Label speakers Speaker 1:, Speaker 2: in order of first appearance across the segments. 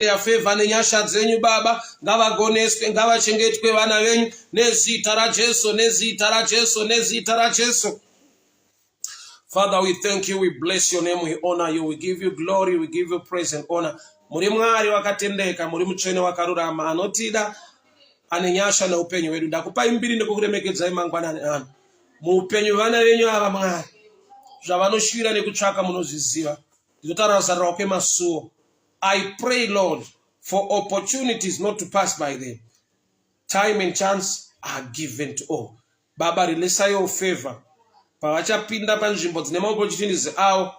Speaker 1: ya favor nenyasha dzenyu Baba, ngavagoneswe, ngavachengetwe vana venyu nezita raJesu, nezita raJesu, nezita raJesu. Father, we thank you, we bless your name, we honor you, we give you glory, we give you praise and honor. Muri Mwari wakatendeka, muri mutsvene wakarurama, anotida ane nyasha neupenyu hwedu. Ndakupai mbiri nekukuremekedzai mangwanani ano. Muupenyu vana venyu ava Mwari, zvavanoshuwira nekutsvaka munozviziva. Ndinotaura kuzarurwa kwemasuwo. I pray, Lord, for opportunities not to pass by them. Time and chance are given to all. Baba, release your favor. Pavachapinda panzvimbo dzine opportunities avo,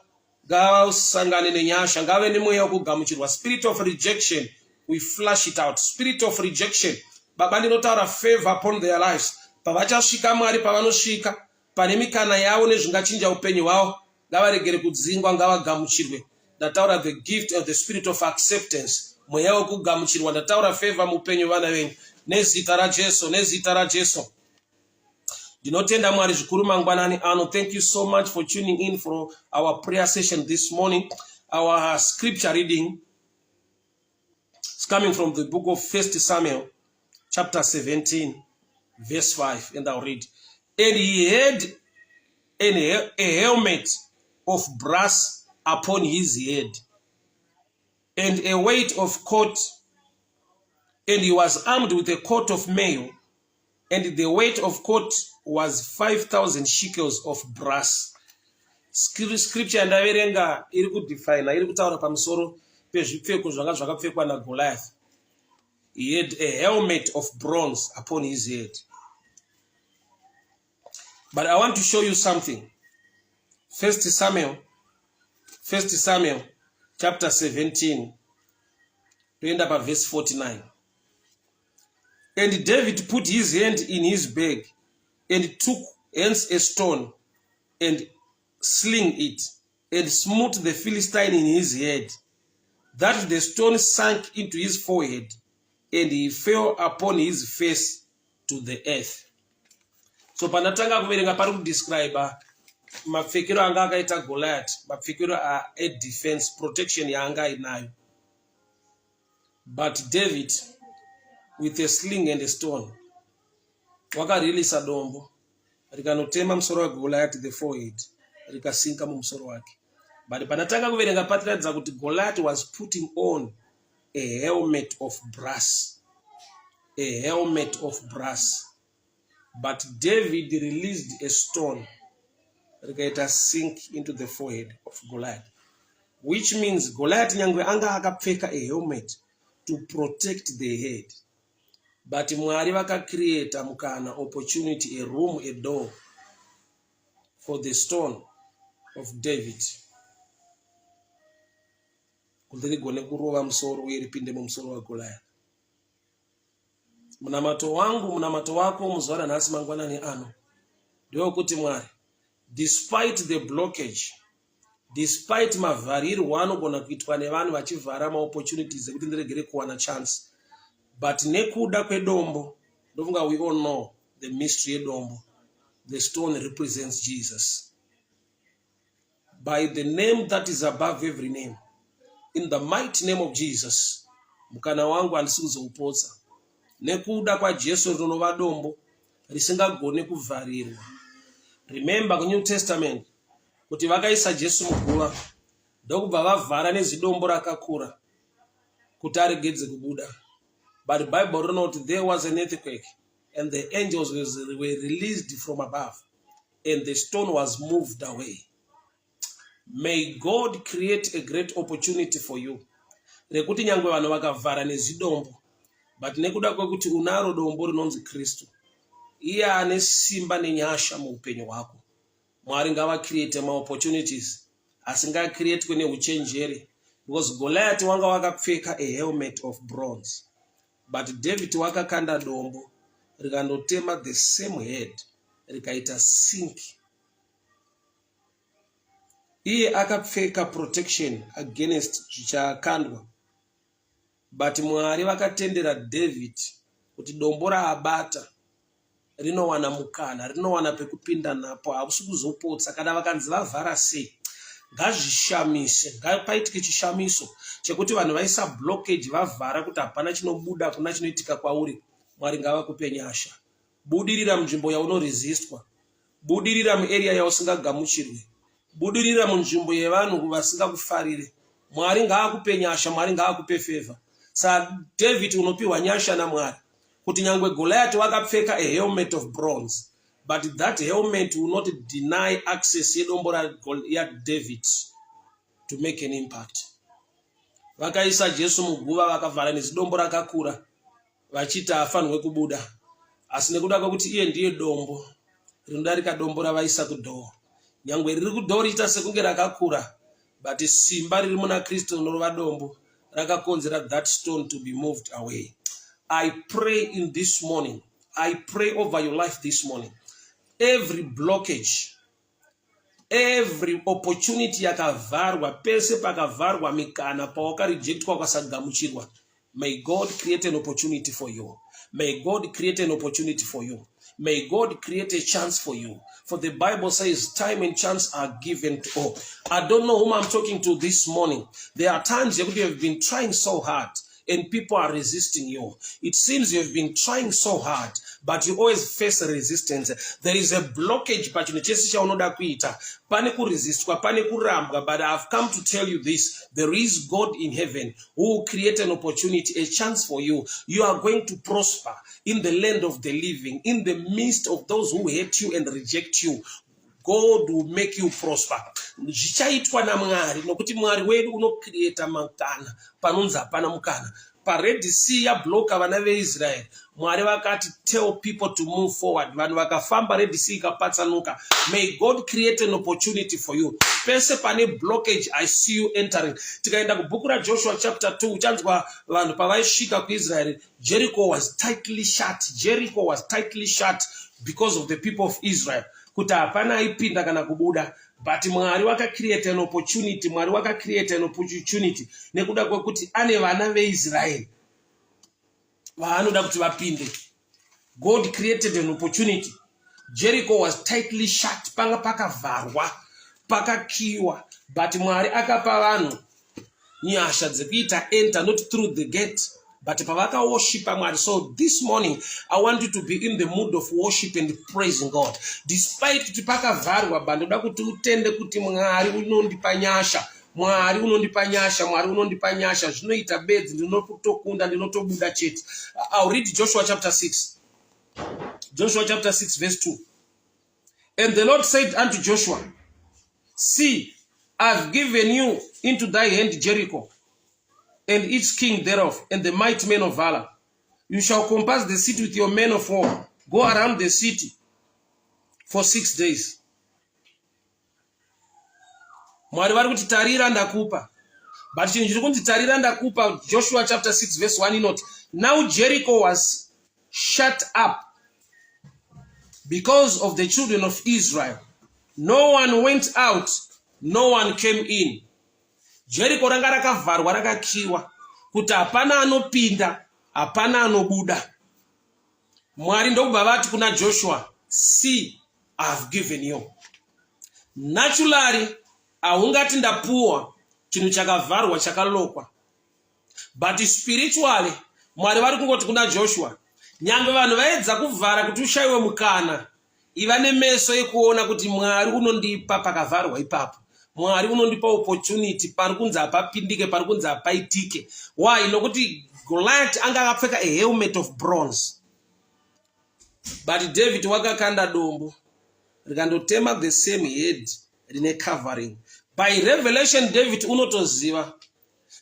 Speaker 1: ngavasangane nenyasha, ngave nemweya wekugamuchirwa. Spirit of rejection, we flush it out. Spirit of rejection, Baba, ndinotaura favor upon their lives. Pavachasvika Mwari, pavanosvika pane mikana yavo nezvingachinja upenyu hwavo, ngavaregere kudzingwa, ngavagamuchirwe. Ndataura the gift of the spirit of acceptance, mweya wekugamuchirwa. Ndataura favor muupenyu vana venyu nezita raJesu, nezita raJesu. Ndinotenda Mwari zvikuru mangwanani ano. Thank you so much for tuning in for our prayer session this morning. Our scripture reading is coming from the book of 1 Samuel chapter 17 verse 5, and I'll read. And he had a helmet of brass upon his head, and a weight of coat, and he was armed with a coat of mail, and the weight of coat was 5,000 shekels of brass. Scripture ndaverenga iri kudefine, iri kutaura pamusoro pezvipfeko zvanga zvakapfekwa naGoliath. He had a helmet of bronze upon his head. But I want to show you something. 1 Samuel chapter 17, we end up at verse 49. And David put his hand in his bag, and took hence a stone, and sling it, and smote the Philistine in his head, that the stone sank into his forehead, and he fell upon his face to the earth. So panatanga kuverenga pari kudescribe mapfekero anga akaita Goliath, mapfekero a defense, protection yaanga inayo. But David, with a sling and a stone, wakareleasa dombo rikanotema musoro waGoliath the forehead, rikasinka mumusoro wake. But panatanga kuverenga patiratidza kuti Goliath was putting on a helmet of brass, a helmet of brass. But David released a stone, rikaita sink into the forehead of Goliath, which means Goliath nyangwe anga akapfeka a helmet to protect the head. But Mwari vakacreate mukana, opportunity, a room, a door for the stone of David kuti rigone kurova musoro uye ripinde mumusoro waGoliath. Munamato wangu, munamato wako muzuva ranhasi mangwanani ano ndewokuti Mwari, despite the blockage, despite mavharirwo anogona kuitwa nevanhu vachivhara maopportunities ekuti ndiregere kuwana chance, but nekuda kwedombo, ndofunga we all know the mystery yedombo. The stone represents Jesus. By the name that is above every name, in the mighty name of Jesus, mukana wangu handisi kuzoupotsa. Nekuda kwaJesu rinova dombo risingagone kuvharirwa. Remember ku New Testament kuti vakaisa Jesu muguva ndokubva vavhara nezidombo rakakura kuti aregedze kubuda. But the Bible wrote there was an earthquake, and the angels were released from above, and the stone was moved away. May God create a great opportunity for you. Rekuti nyangwe vanhu vakavhara nezidombo, but nekuda kwekuti unaro dombo rinonzi Kristu, iye ane simba nenyasha muupenyu hwako, Mwari ngava create ma opportunities asinga create kune uchenjeri. Because Goliath wanga wakapfeka a helmet of bronze, but David wakakanda dombo rikandotema the same head rikaita sink. Iye akapfeka protection against zvichakandwa, but Mwari vakatendera David kuti dombo raabata rinowana mukana, rinowana pekupinda napo, hakusi kuzopotsa kana vakanzi vavhara sei. ngazvishamise, ngapaitike chishamiso chekuti vanhu vaisa blockage vavhara kuti hapana chinobuda, hakuna chinoitika kwauri. Mwari ngavakupe nyasha. Budirira munzvimbo yaunoresistwa, budirira muarea yausingagamuchirwi, budirira munzvimbo yevanhu vasingakufarire. Mwari ngaakupe nyasha, Mwari ngaakupe favor. Sa David unopiwa nyasha naMwari kuti nyangwe Goliath wakapfeka a helmet of bronze, but that helmet will not deny access yedombo ya David to make an impact. Vakaisa Jesu muguva vakavhara nezidombo rakakura vachiti afanirwe kubuda, asi nekuda kwekuti iye ndiye dombo rinodarika dombo ravaisa kudhoo. Nyangwe riri kudhoo riita sekunge rakakura, but simba riri muna Kristu rinorova dombo rakakonzera that stone to be moved away. I pray in this morning, I pray over your life this morning, every blockage, every opportunity yakavarwa, pese pakavarwa mikana, pawaka rejectwa kwasagamuchirwa, may God create an opportunity for you. May God create an opportunity for you. May God create a chance for you. For the Bible says time and chance are given to all. I don't know whom I'm talking to this morning. There are times you have been trying so hard and people are resisting you. It seems you have been trying so hard, but you always face resistance. There is a blockage, but but I've come to tell you this. There is God in heaven who will create an opportunity, a chance for you. You are going to prosper in the land of the living, in the midst of those who hate you and reject you. God will make you prosper. Zvichaitwa naMwari nokuti Mwari wedu unocreate makana panonzi hapana mukana. Pa-Red Sea yablocka vana veIsrael. Mwari vakati tell people to move forward. Vanhu vakafamba Red Sea ikapatsanuka. May God create an opportunity for you. Pese pane blockage, I see you entering. Tikaenda kubhuku raJoshua chapter 2, uchanzwa vanhu pavaisvika kuIsrael, Jericho was tightly shut. Jericho was tightly shut because of the people of Israel. Kuti hapana aipinda kana kubuda, but Mwari waka create an opportunity. Mwari waka create an opportunity nekuda kwekuti ane vana veIsrael vaanoda kuti vapinde. God created an opportunity. Jericho was tightly shut, panga pakavarwa, pakakiwa, but Mwari akapa vanhu nyasha dzekuita enter, not through the gate, but pavaka worship Mwari. So this morning, I want you to be in the mood of worship and praising God. Despite kuti pakavarwa, bandoda kuti utende kuti Mwari unondipa nyasha, Mwari unondipa nyasha, Mwari unondipa nyasha. Zvinoita bedzi, ndinotokunda, ndinotobuda chete. I'll read Joshua chapter 6. Joshua chapter 6 verse 2. And the Lord said unto Joshua, see, I've given you into thy hand Jericho, and its king thereof, and the mighty men of valor. You shall compass the city with your men of war. Go around the city for 6 days. Mwari vari kuti tarira ndakupa. But chinhu chiri kunzi tarira ndakupa, Joshua chapter 6 verse 1 inoti, now Jericho was shut up because of the children of Israel. No one went out, no one came in. Jericho ranga rakavharwa rakakiwa kuti hapana anopinda, hapana anobuda. Mwari ndokubva vati kuna Joshua, see, I've given you. Naturally, haungati ndapuwa chinhu chakavharwa chakalokwa. But spiritually, Mwari vari kungoti kuna Joshua, nyangwe vanhu vaedza kuvhara kuti ushayiwe mukana, iva nemeso ekuona kuti Mwari unondipa pakavharwa ipapo. Mwari unondipa opportunity pari kunzi hapapindike, pari kunzi hapaitike. Why? Nokuti Goliath anga akapfeka a helmet of bronze, but David wakakanda dombo rikandotema the same head rine covering. By revelation David unotoziva.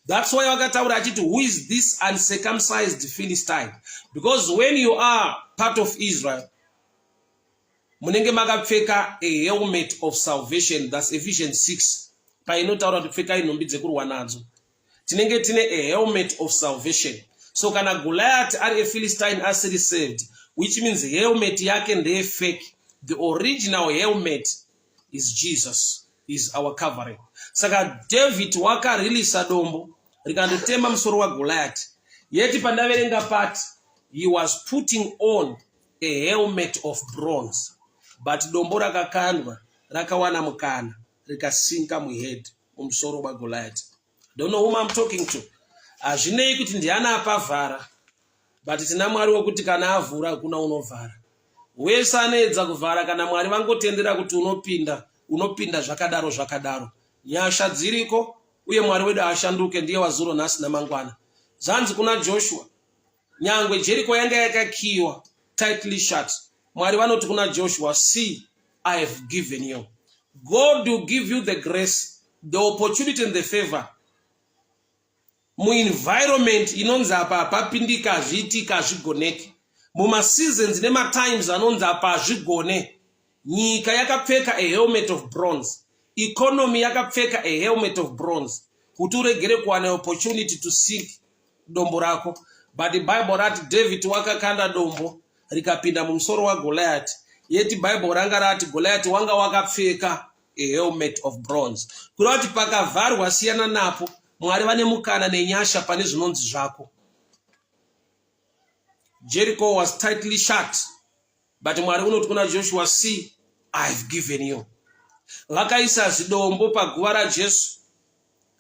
Speaker 1: That's why wakataura achiti, who is this uncircumcised Philistine? Because when you are part of Israel, munenge makapfeka a helmet of salvation. That's Ephesians 6. Painotaura kuti pfeka inhumbi dzekurwa nadzo. Tinenge tine a helmet of salvation. So kana Goliath ari a Philistine asiri saved, which means helmet yake ndeye fake. The original helmet is Jesus, is our covering. Saka David wakareleasa dombo rikandotema musoro wa Goliath. Yeti pandaverenga pati, he was putting on a helmet of bronze. But dombo rakakandwa, rakawana mukana, rikasinka muhead mumusoro waGoliath. Don't know whom I'm talking to. Azvinei kuti ndiana apavhara, but tina Mwari wokuti kana avhura kuna unovhara. Wese anoedza kuvhara kana Mwari vangotendera kuti unopinda zvakadaro. Nyasha dziriko uye Mwari wedu ashanduke, ndiye wazuro nhasi namangwana. Zanzi kuna Joshua, nyangwe Jericho yanga yakakiwa tightly shut, Mwari vanoti kuna Joshua, see, I have given you. God will give you the grace, the opportunity and the favor. Mu environment inonzi apa papindika zviitika zvigoneki. Muma seasons nema times anonzi apa zvigone. Nyika yakapfeka a helmet of bronze. Economy yakapfeka a helmet of bronze. Kuti uregere kuwana opportunity to sink dombo rako. But the Bible rati David wakakanda dombo rikapinda mumusoro waGoliath. Yeti Bible ranga rati Goliath wanga wakapfeka a helmet of bronze. Kurati pakavharwa siyana napo, Mwari vane mukana nenyasha pane zvinonzi zvako. Jericho was tightly shut, but Mwari unoti kuna Joshua, see, I've given you. Vakaisa zidombo paguva raJesu.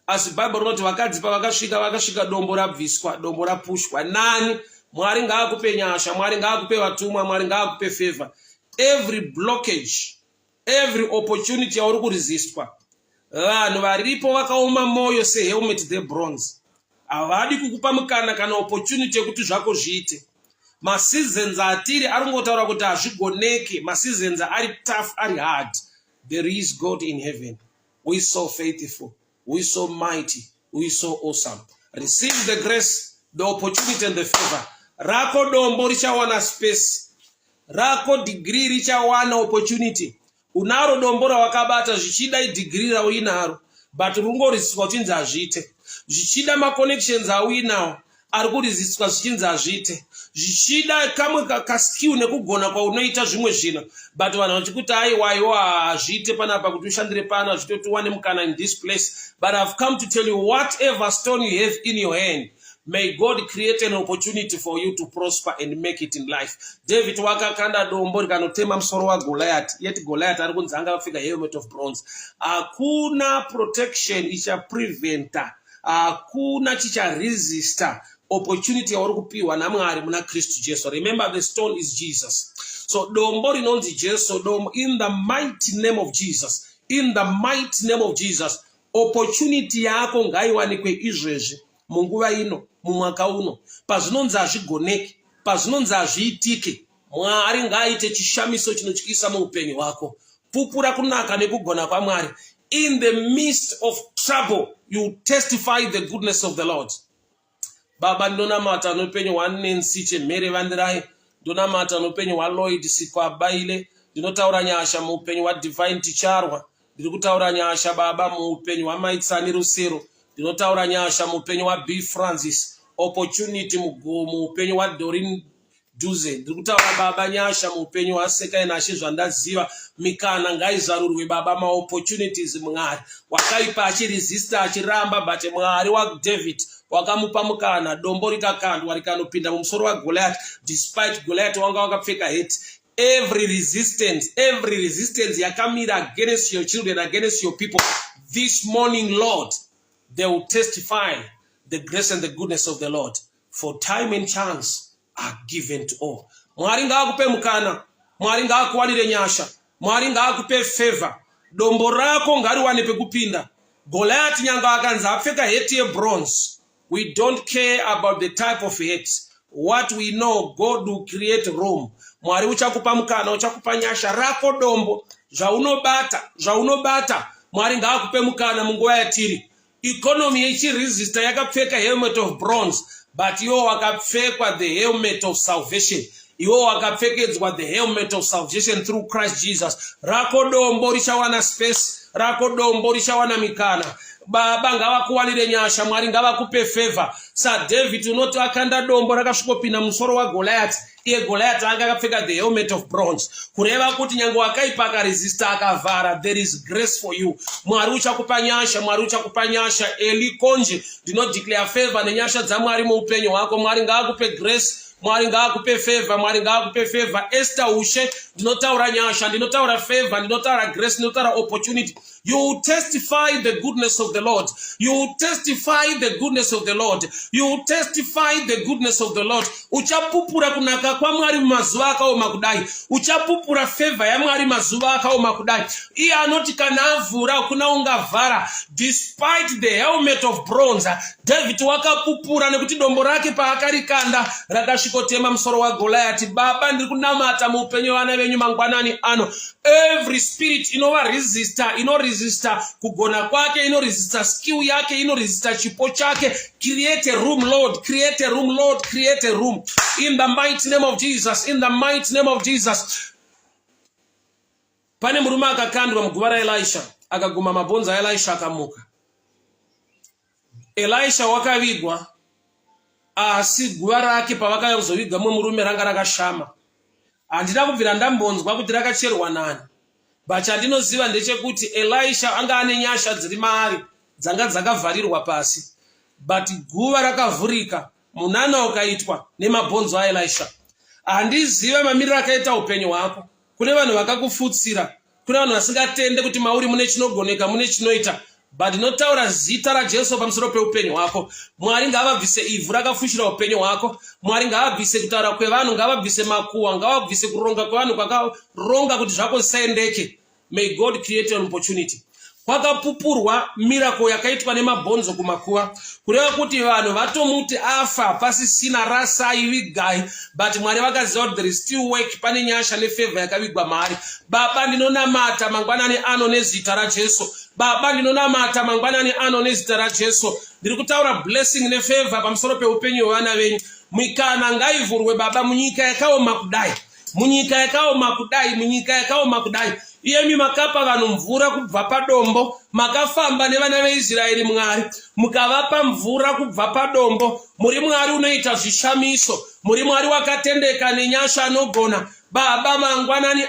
Speaker 1: Asi Bible rinoti vakadzi pavakasvika dombo rabviswa, dombo rapushwa. Nani? Mwari ngaakupe nyasha, Mwari ngaakupe vatumwa, Mwari ngaakupe favor. Every blockage, every opportunity yauri kuresistwa, vanhu varipo vakaoma moyo sehelmet the bronze. Havadi kukupa mukana kana opportunity yekuti zvako zviite. Maseasons atiri aringotaura kuti hazvigoneke, maseasons ari tough, ari hard. There is God in heaven who is so faithful, who is so mighty, who is so awesome. Receive the grace, the opportunity and the favor. Rako dombo richawana space. Rako degree richawana opportunity. Unaro dombo rawakabata zvichida degree rawinaro, but rungoriswa uchinzi azviite. Zvichida ma connections awinawo, ari kuriziswa zvichinzi azviite. Zvichida kamwe kaskill nekugona kwaunoita zvimwe zvino, but vanhu vachikuti aiwa azviite panapa kuti ushandire pana zvitoti wane mukana in this place. But I've come to tell you, whatever stone you have in your hand, may God create an opportunity for you to prosper and make it in life. David wakakanda dombo rikanotema musoro waGoliath. Yet Goliath ari kunzi anga apfeka helmet of bronze. Hakuna protection ichapreventa, hakuna chicharesista opportunity yauri kupiwa naMwari muna Kristu Jesu. Remember, the stone is Jesus. So dombo rinonzi Jesu, dombo, in the mighty name of Jesus, in the mighty name of Jesus, opportunity yako ngaiwanikwe izvezvi munguva ino, mumwaka uno, pazvinonzi hazvigoneki, pazvinonzi hazviitike. Mwari ngaaite chishamiso chinotyisa muupenyu hwako. Pupura kunaka nekugona kwaMwari. In the midst of trouble, you testify the goodness of the Lord. Baba, ndonamata noupenyu hwaNancy Chemhere Vandirai, ndonamata noupenyu hwaLloyd Sikwabaile, ndinotaura nyasha muupenyu hwaDivine Ticharwa, ndiri kutaura nyasha Baba muupenyu hwaMaitsani Rusero, ndinotaura nyasha muupenyu hwaB Francis, opportunity muupenyu hwaDorin Duze, ndiri kutaura Baba nyasha muupenyu hwaSekai Nashe zvandaziva, mikana ngaizarurwe Baba, ma opportunities Mwari wakaipa achiresista achiramba, but Mwari waDavid wakamupa mukana, dombo rikakandwa rikanopinda mumusoro waGoliath, despite Goliath wanga wakapfeka hate. Every resistance yakamira against your children, against your people, this morning, Lord, they will testify the grace and the goodness of the Lord, for time and chance are given to all. Mwari ngaakupe mukana, Mwari ngaakuwanire nyasha, Mwari ngaakupe favor. Dombo rako ngariwane pekupinda. Goliath nyanga akanzi apfeka hate ye bronze. We don't care about the type of hate. What we know, God will create room. Mwari uchakupa mukana, uchakupa nyasha. Rako dombo, zvaunobata, Mwari ngaakupe mukana munguva yatiri. Economy yechiresista yakapfeka helmet of bronze, but iwo wakapfekwa the helmet of salvation. Iwo wakapfekedzwa the helmet of salvation through Christ Jesus. Rako dombo richawana space, rako dombo richawana mikana. Baba ngavakuwanire nyasha, Mwari ngavakupe favor. Sa David unoti akanda dombo rakasvikopinda musoro waGoliath, iye Goliath anga akapfeka the helmet of bronze. Kureva kuti nyange wakaipa akaresista akavhara, there is grace for you. Mwari uchakupa nyasha, Mwari uchakupa nyasha. Eli Konje, do not declare favor nenyasha dzaMwari muupenyu hwako. Mwari ngaakupe grace, Mwari ngaakupe favor, Mwari ngaakupe favor. Esther Ushe, ndinotaura nyasha, ndinotaura favor, ndinotaura grace, ndinotaura opportunity. You will testify the goodness of the Lord. You will testify the goodness of the Lord. You will testify the goodness of the Lord. Uchapupura kunaka kwa Mwari mazuva akaoma kudai. Uchapupura favor ya Mwari mazuva akaoma kudai. Iye anoti kana avhura kuna ungavhara. Despite the helmet of bronze, David wakapupura nekuti dombo rake paakarikanda rakashikotema musoro wa Goliath. Baba ndiri kunamata muupenyu vana venyu mangwanani ano. Every spirit inoresista kugona kwake, inoresista skill yake, inoresista chipo chake. Create a room, Lord. Create a room, Lord. Create a room. In the mighty name of Jesus. In the mighty name of Jesus. Pane murume akakandwa muguva raElisha, akaguma mabhonzo aElisha akamuka. Elisha wakavigwa, asi guva rake pavakazoviga murume ranga rakashama. Handina kubvira ndambonzwa kuti rakacherwa nani. But chandinoziva ndechekuti Elisha anga ane nyasha dziri maari dzanga dzakavharirwa pasi. But guva rakavhurika, munana ukaitwa nemabhonzo aElisha. Handiziva mamiriro akaita upenyu hwako. Kune vanhu vakakufutsira, kune vanhu vasingatende kuti mauri mune chinogoneka, mune chinoita. But ndinotaura zita raJesu pamusoro peupenyu hwako. Mwari ngavabvise ivhu rakafushira upenyu hwako. Mwari ngavabvise kutaura kwevanhu, ngavabvise makuwa, ngavabvise kuronga kwevanhu kwakaronga kuti zvako zvisaendeke. May God create an opportunity. Kwakapupurwa miracle yakaitwa nemabhonzo kumakuwa. Kureva kuti vanhu vatomuti afa pasisina rasa ivigai. But Mwari vakaziva kuti there is still work, pane nyasha nefavor yakavigwa maari. Baba ndinonamata mangwanani ano nezita raJesu. Baba ndinonamata mangwanani ano nezita raJesu. Ndiri kutaura blessing nefavor pamusoro peupenyu hwevana venyu. Mikana ngaivhurwe Baba munyika yakaoma kudai. Munyika yakaoma kudai, munyika yakaoma kudai. Iyemi makapa vanhu mvura kubva padombo, makafamba nevana veIsraeri Mwari, mukavapa mvura kubva padombo. Muri Mwari unoita zvishamiso, muri Mwari wakatendeka nenyasha anogona. Baba mangwanani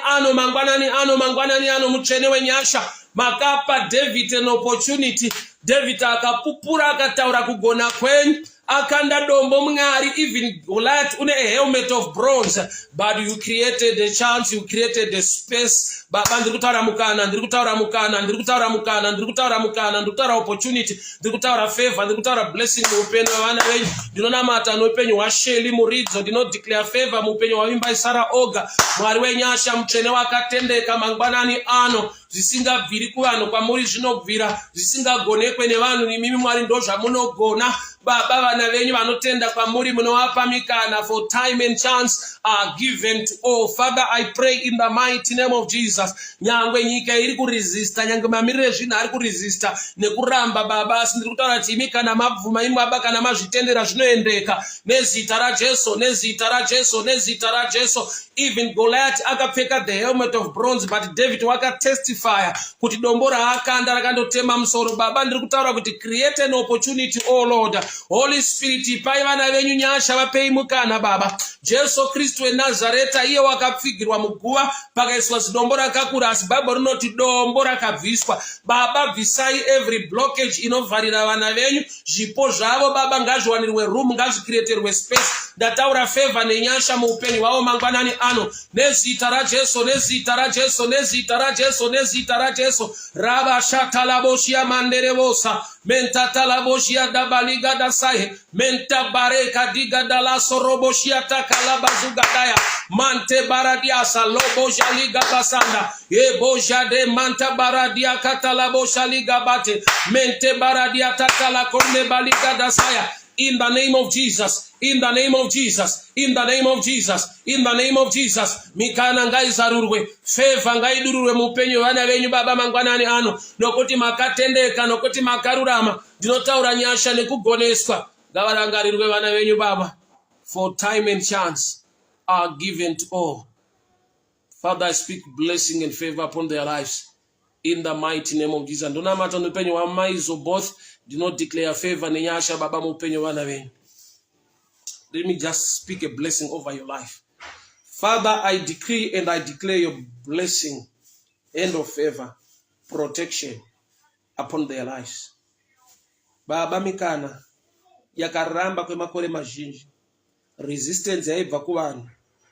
Speaker 1: ano mutsvene wenyasha. Makapa David an opportunity. David akapupura akataura kugona kwenyu. Akanda dombo Mwari, even Goliath une a helmet of bronze, but you created a chance, you created a space. Baba ndiri kutaura mukana, ndiri kutaura mukana, ndiri kutaura mukana, ndiri kutaura mukana, ndiri kutaura opportunity, ndiri kutaura favor, ndiri kutaura blessing muupenyu hwevana venyu. Ndinonamata noupenyu hwaSheli Muridzo, ndinodeclare favor muupenyu hwavimba Sara Oga. Mwari wenyasha mutsvene wakatendeka mangwanani ano. Zvisingabviri kuvanhu kwamuri zvinobvira, zvisingagonekwe nevanhu nimimi Mwari ndozvamunogona. Baba vana venyu vanotenda kwamuri munovapa mikana, for time and chance are given to all. Father, I pray in the mighty name of Jesus. Nyangwe nyika iri kuresista, nyangwe mamiriro ezvinhu ari kuresista nekuramba Baba, asi ndiri kutaura kuti imi kana mabvuma imi Baba kana mazvitendera zvinoendeka nezita raJesu, nezita raJesu, nezita raJesu. Even Goliath akapfeka the helmet of bronze, but David wakatestify kuti dombo raakanda rakandotema musoro. Baba ndiri kutaura kuti create an opportunity, oh Lord. Holy Spirit, pai vana venyu nyasha, vapei mukana Baba. Jesu Kristu weNazareta, iye wakapfigirwa muguva pakaiswa zidombo rakakura, asi Baba rinoti dombo rakabviswa. Baba bvisai every blockage inovharira vana venyu. Zvipo zvavo Baba ngazviwanirwe room, ngazvikreaterwe space. Ndataura favor nenyasha muupenyu hwavo mangwanani ano. Nezita raJesu, nezita raJesu, nezita raJesu, nezita raJesu. Raba shatalaboshia manderevosa. Menta talaboshia dabaliga dasai. Menta bareka diga dalaso roboshia takalabazuga daya. Mante baradiasa lobosha liga basanda. Ebosha de manta baradia katalabosha liga bate. Mente baradia takala konde baliga dasaya. In the name of Jesus, in the name of Jesus, in the name of Jesus, in the name of Jesus. Mikana ngaizarurwe, favor ngaidururwe muupenyu vana venyu Baba mangwanani ano. Nokuti makatendeka, nokuti makarurama. Ndinotaura nyasha nekugoneswa. Ngavarangarirwe vana venyu Baba. For time and chance are given to all. Father, I speak blessing and favor upon their lives. In the mighty name of Jesus. Ndonamata noupenyu hwamaizo both. Do not declare favor nenyasha Baba muupenyu vana venyu. Let me just speak a blessing over your life. Father, I decree and I declare your blessing, end of favor, protection upon their lives. Baba mikana yakaramba kwemakore mazhinji, resistance yaibva kuvanhu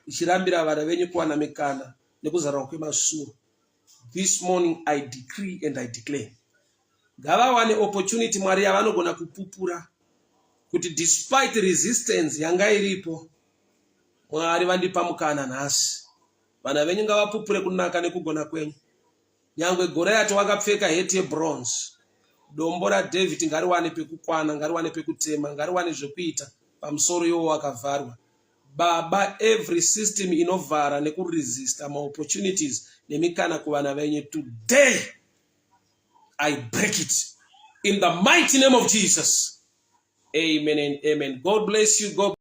Speaker 1: ichirambira vana venyu kuwana mikana. nekuzarurwa kwemasuwo. This morning I decree and I declare. Ngavawane opportunity Mwari yavanogona kupupura kuti despite resistance yanga iripo, Mwari vandipa mukana nhasi. Vana venyu ngavapupure kunaka nekugona kwenyu. Nyangwe Goriati wakapfeka heti yebronze. Dombo raDavid ngariwane pekukwana, ngariwane pekutema, ngariwane zvekuita pamusoro iwo wakavharwa. Baba, every system inovhara nekuresista ma opportunities nemikana kuvana venyu, today I break it in the mighty name of Jesus. Amen and amen. God bless you. God